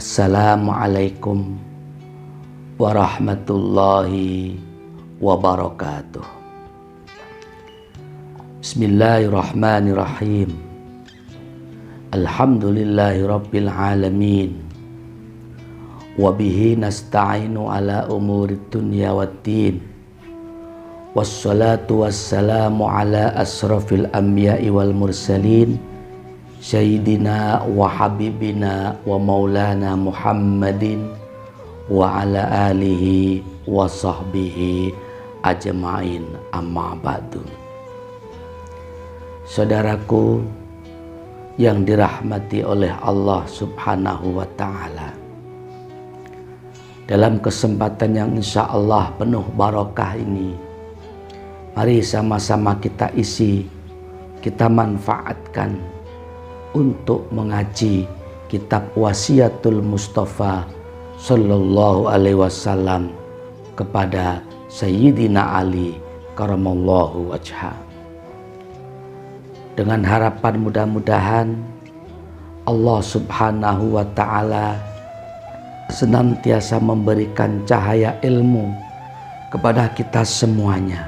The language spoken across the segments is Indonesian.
Assalamualaikum warahmatullahi wabarakatuh. Bismillahirrahmanirrahim. Alhamdulillahi rabbil alamin. Wabihi nasta'inu ala umuri dunya waddin. Wassalatu wassalamu ala asrafil anbiya'i wal mursalin, Sayyidina wa habibina wa maulana Muhammadin wa ala alihi wa sahbihi ajma'in, amma ba'du. Saudaraku yang dirahmati oleh Allah subhanahu wa ta'ala, dalam kesempatan yang insya Allah penuh barakah ini, mari sama-sama kita isi, kita manfaatkan untuk mengaji kitab Wasiatul Mustafa Sallallahu Alaihi Wasallam kepada Sayyidina Ali Karamallahu Wajhah. Dengan harapan mudah-mudahan Allah Subhanahu wa Ta'ala senantiasa memberikan cahaya ilmu kepada kita semuanya,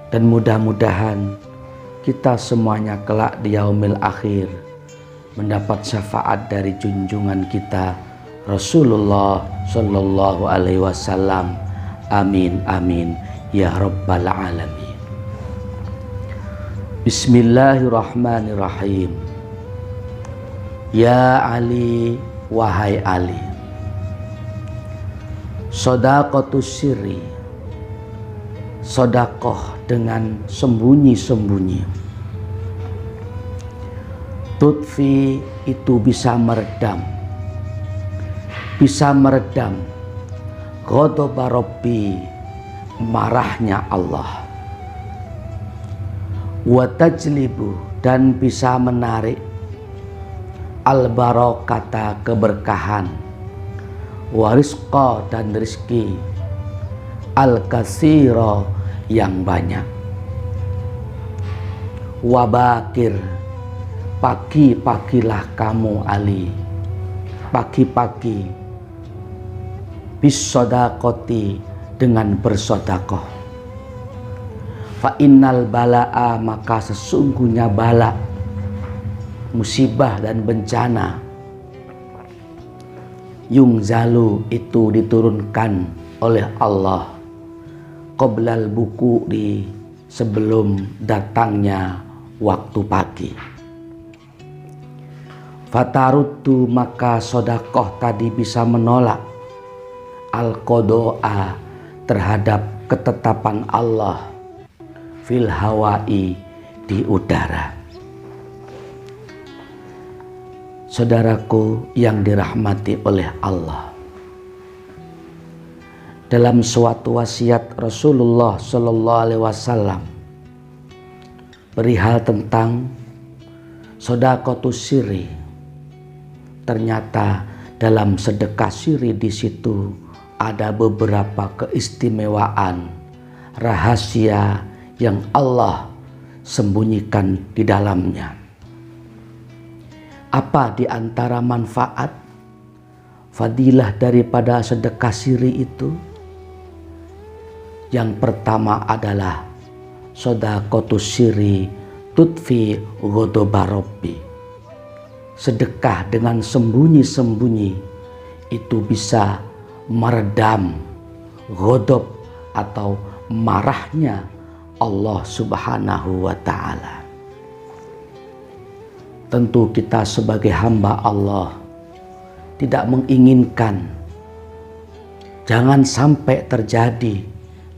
dan mudah-mudahan kita semuanya kelak di yaumil akhir mendapat syafaat dari junjungan kita Rasulullah Sallallahu Alaihi Wasallam. Amin amin ya rabbal alamin. Bismillahirrahmanirrahim. Ya Ali, wahai Ali, shadaqatus sirri, sodakoh dengan sembunyi-sembunyi. Tutfi itu bisa meredam ghadaba Rabbi, marahnya Allah. Wa tajlibu, dan bisa menarik al-barakata, keberkahan. Wa rizqa, dan rizki. Al-katsira, yang banyak. Wabakir, pagi-pagilah kamu Ali, pagi-pagi, bisodakoti, dengan bersodakoh. Fa innal bala'a, maka sesungguhnya bala, musibah dan bencana, yungzalu, itu diturunkan oleh Allah, qoblal buku, di sebelum datangnya waktu pagi. Fataruddu, maka sodakoh tadi bisa menolak al-qodo'a, terhadap ketetapan Allah, fil hawai, di udara. Saudaraku yang dirahmati oleh Allah, dalam suatu wasiat Rasulullah Sallallahu Alaihi Wasallam perihal tentang shadaqatus sirri, ternyata dalam sedekah sirri di situ ada beberapa keistimewaan, rahasia yang Allah sembunyikan di dalamnya. Apa di antara manfaat, fadilah daripada sedekah sirri itu? Yang pertama adalah shadaqatus sirri tutfi ghadaba Rabbi. Sedekah dengan sembunyi-sembunyi itu bisa meredam ghadab atau marahnya Allah Subhanahu wa Ta'ala. Tentu kita sebagai hamba Allah tidak menginginkan jangan sampai terjadi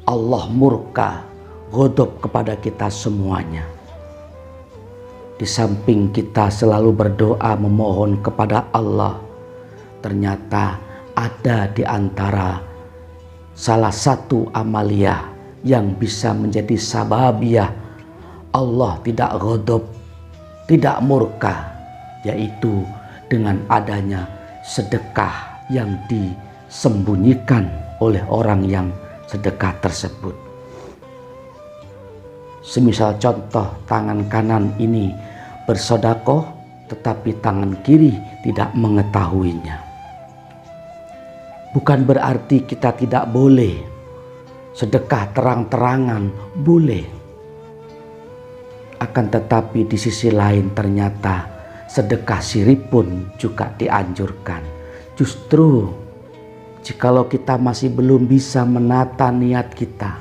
Allah murka, ghadab kepada kita semuanya. Di samping kita selalu berdoa memohon kepada Allah, ternyata ada di antara salah satu amaliyah yang bisa menjadi sababiah Allah tidak ghadab, tidak murka, yaitu dengan adanya sedekah yang disembunyikan oleh orang yang sedekah tersebut. Semisal contoh, tangan kanan ini bersedekah, tetapi tangan kiri tidak mengetahuinya. Bukan berarti kita tidak boleh sedekah terang-terangan, boleh. Akan tetapi di sisi lain ternyata sedekah siri pun juga dianjurkan. Justru jikalau kita masih belum bisa menata niat kita,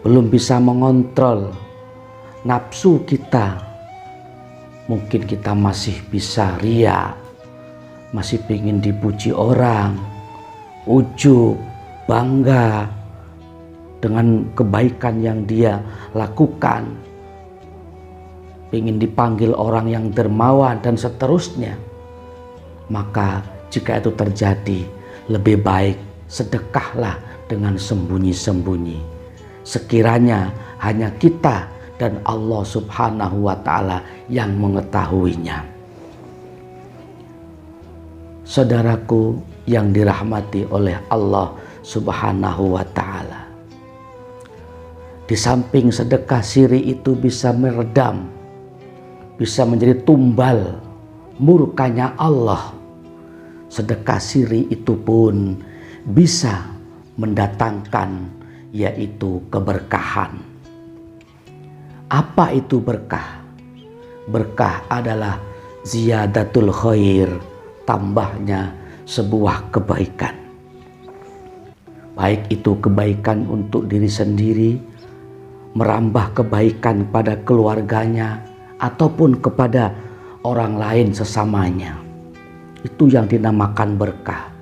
belum bisa mengontrol nafsu kita, mungkin kita masih bisa ria, masih ingin dipuji orang, ujub, bangga dengan kebaikan yang dia lakukan, ingin dipanggil orang yang dermawan dan seterusnya. Maka jika itu terjadi, lebih baik sedekahlah dengan sembunyi-sembunyi. Sekiranya hanya kita dan Allah Subhanahu wa Ta'ala yang mengetahuinya. Saudaraku yang dirahmati oleh Allah Subhanahu wa Ta'ala, di samping sedekah siri itu bisa meredam, bisa menjadi tumbal murkanya Allah, sedekah siri itu pun bisa mendatangkan yaitu keberkahan. Apa itu berkah? Berkah adalah ziyadatul khair, tambahnya sebuah kebaikan. Baik itu kebaikan untuk diri sendiri, merambah kebaikan pada keluarganya, ataupun kepada orang lain sesamanya. Itu yang dinamakan berkah.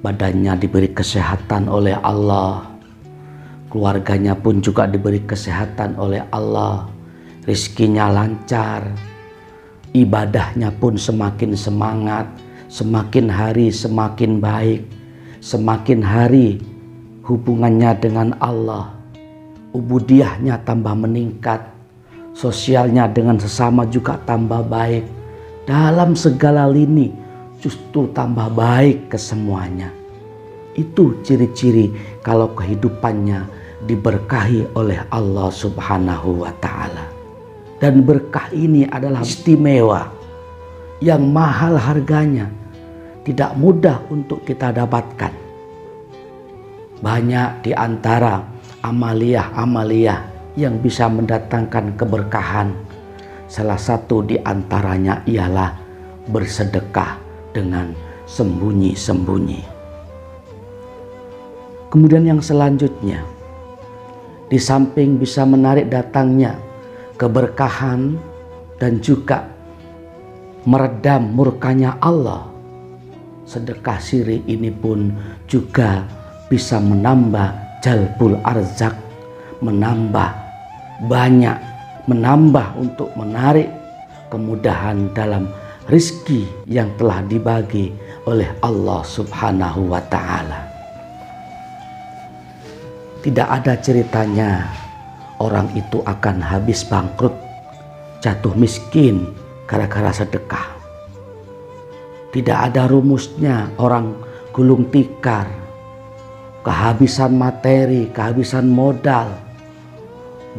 Badannya diberi kesehatan oleh Allah, keluarganya pun juga diberi kesehatan oleh Allah, rizkinya lancar, ibadahnya pun semakin semangat, semakin hari semakin baik, semakin hari hubungannya dengan Allah, ubudiyahnya tambah meningkat, sosialnya dengan sesama juga tambah baik. Dalam segala lini justru tambah baik kesemuanya. Itu ciri-ciri kalau kehidupannya diberkahi oleh Allah Subhanahu wa Ta'ala. Dan berkah ini adalah istimewa yang mahal harganya, tidak mudah untuk kita dapatkan. Banyak di antara amaliyah-amaliyah yang bisa mendatangkan keberkahan. Salah satu di antaranya ialah bersedekah dengan sembunyi-sembunyi. Kemudian yang selanjutnya, di samping bisa menarik datangnya keberkahan dan juga meredam murkanya Allah, sedekah siri ini pun juga bisa menambah jalbul arzak, menambah banyak, menambah untuk menarik kemudahan dalam rizki yang telah dibagi oleh Allah Subhanahu wa Ta'ala. Tidak ada ceritanya orang itu akan habis bangkrut, jatuh miskin gara-gara sedekah. Tidak ada rumusnya orang gulung tikar, kehabisan materi, kehabisan modal,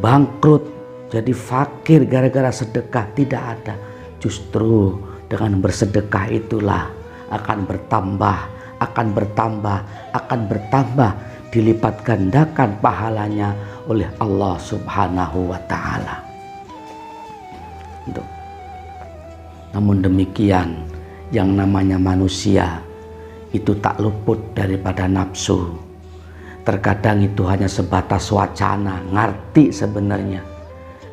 bangkrut, jadi fakir gara-gara sedekah. Tidak ada. Justru dengan bersedekah itulah akan bertambah, akan bertambah, akan bertambah, dilipat gandakan pahalanya oleh Allah Subhanahu wa Ta'ala. Namun demikian, yang namanya manusia itu tak luput daripada nafsu. Terkadang itu hanya sebatas wacana, ngerti sebenarnya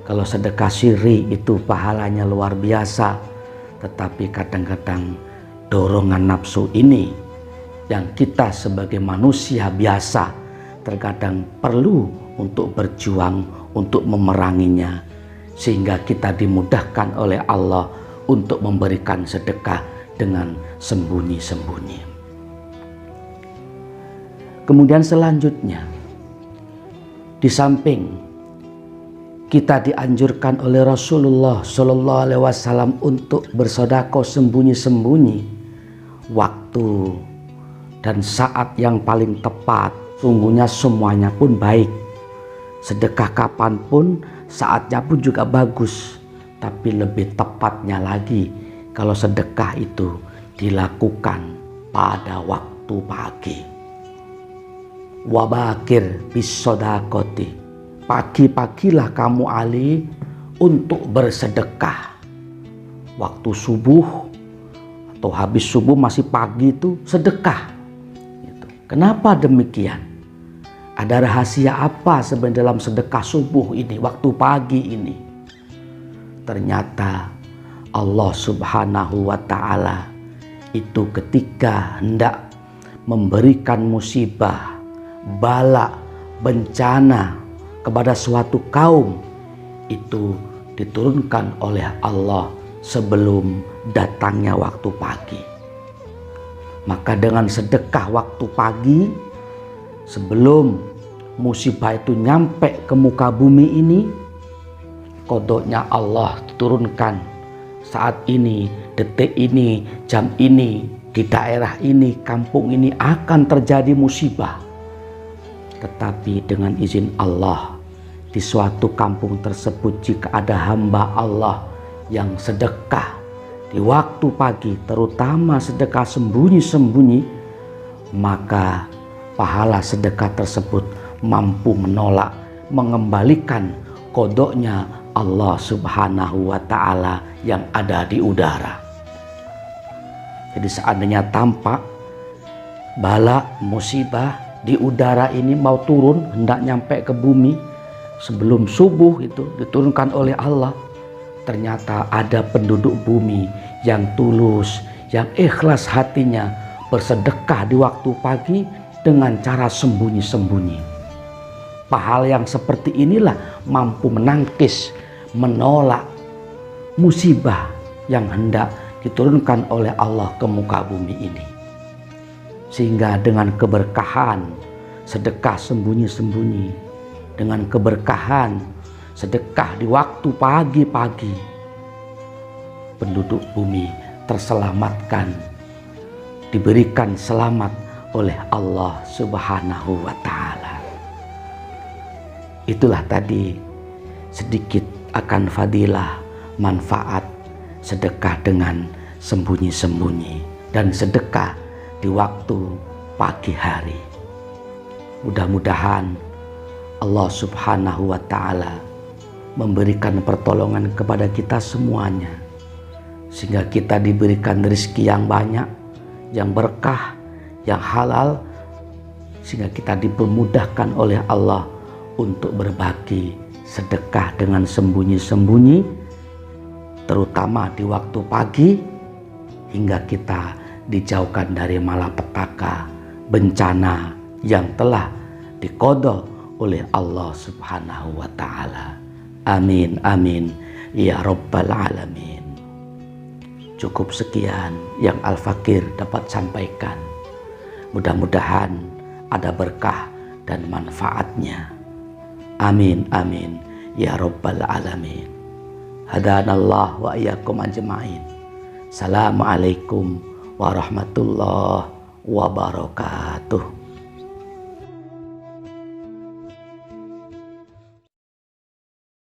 kalau sedekah siri itu pahalanya luar biasa, tetapi kadang-kadang dorongan nafsu ini yang kita sebagai manusia biasa terkadang perlu untuk berjuang untuk memeranginya, sehingga kita dimudahkan oleh Allah untuk memberikan sedekah dengan sembunyi-sembunyi. Kemudian selanjutnya, di samping kita dianjurkan oleh Rasulullah Shallallahu Alaihi Wasallam untuk bersedekah sembunyi-sembunyi, waktu dan saat yang paling tepat, sungguhnya semuanya pun baik. Sedekah kapanpun, saatnya pun juga bagus. Tapi lebih tepatnya lagi kalau sedekah itu dilakukan pada waktu pagi. Wabakir bisodakoti. Pagi-pagilah kamu Ali untuk bersedekah. Waktu subuh atau habis subuh masih pagi itu sedekah. Kenapa demikian? Ada rahasia apa sebenarnya dalam sedekah subuh ini, waktu pagi ini? Ternyata Allah Subhanahu wa Ta'ala itu ketika hendak memberikan musibah, bala, bencana kepada suatu kaum, itu diturunkan oleh Allah sebelum datangnya waktu pagi. Maka dengan sedekah waktu pagi, sebelum musibah itu nyampe ke muka bumi ini, kodoknya Allah diturunkan saat ini, detik ini, jam ini, di daerah ini, kampung ini akan terjadi musibah. Tetapi dengan izin Allah, di suatu kampung tersebut jika ada hamba Allah yang sedekah di waktu pagi, terutama sedekah sembunyi-sembunyi, maka pahala sedekah tersebut mampu menolak, mengembalikan kodoknya Allah Subhanahu wa Ta'ala yang ada di udara. Jadi seandainya tampak bala musibah di udara ini mau turun, hendak nyampe ke bumi, sebelum subuh itu diturunkan oleh Allah, ternyata ada penduduk bumi yang tulus, yang ikhlas hatinya bersedekah di waktu pagi dengan cara sembunyi-sembunyi. Hal yang seperti inilah mampu menangkis, menolak musibah yang hendak diturunkan oleh Allah ke muka bumi ini. Sehingga dengan keberkahan sedekah sembunyi-sembunyi, dengan keberkahan sedekah di waktu pagi-pagi, penduduk bumi terselamatkan, diberikan selamat oleh Allah Subhanahu wa Ta'ala. Itulah tadi sedikit akan fadilah, manfaat sedekah dengan sembunyi-sembunyi dan sedekah di waktu pagi hari. Mudah-mudahan Allah Subhanahu wa Ta'ala memberikan pertolongan kepada kita semuanya, sehingga kita diberikan rezeki yang banyak, yang berkah, yang halal, sehingga kita dipermudahkan oleh Allah untuk berbagi sedekah dengan sembunyi-sembunyi, terutama di waktu pagi, hingga kita dijauhkan dari malapetaka, bencana yang telah diqadha oleh Allah Subhanahu wa Ta'ala. Amin, amin, ya Rabbal Alamin. Cukup sekian yang Al-Fakir dapat sampaikan. Mudah-mudahan ada berkah dan manfaatnya. Amin, amin, ya Rabbal Alamin. Hadanallah wa iyyakum ajma'in. Assalamualaikum warahmatullahi wabarakatuh.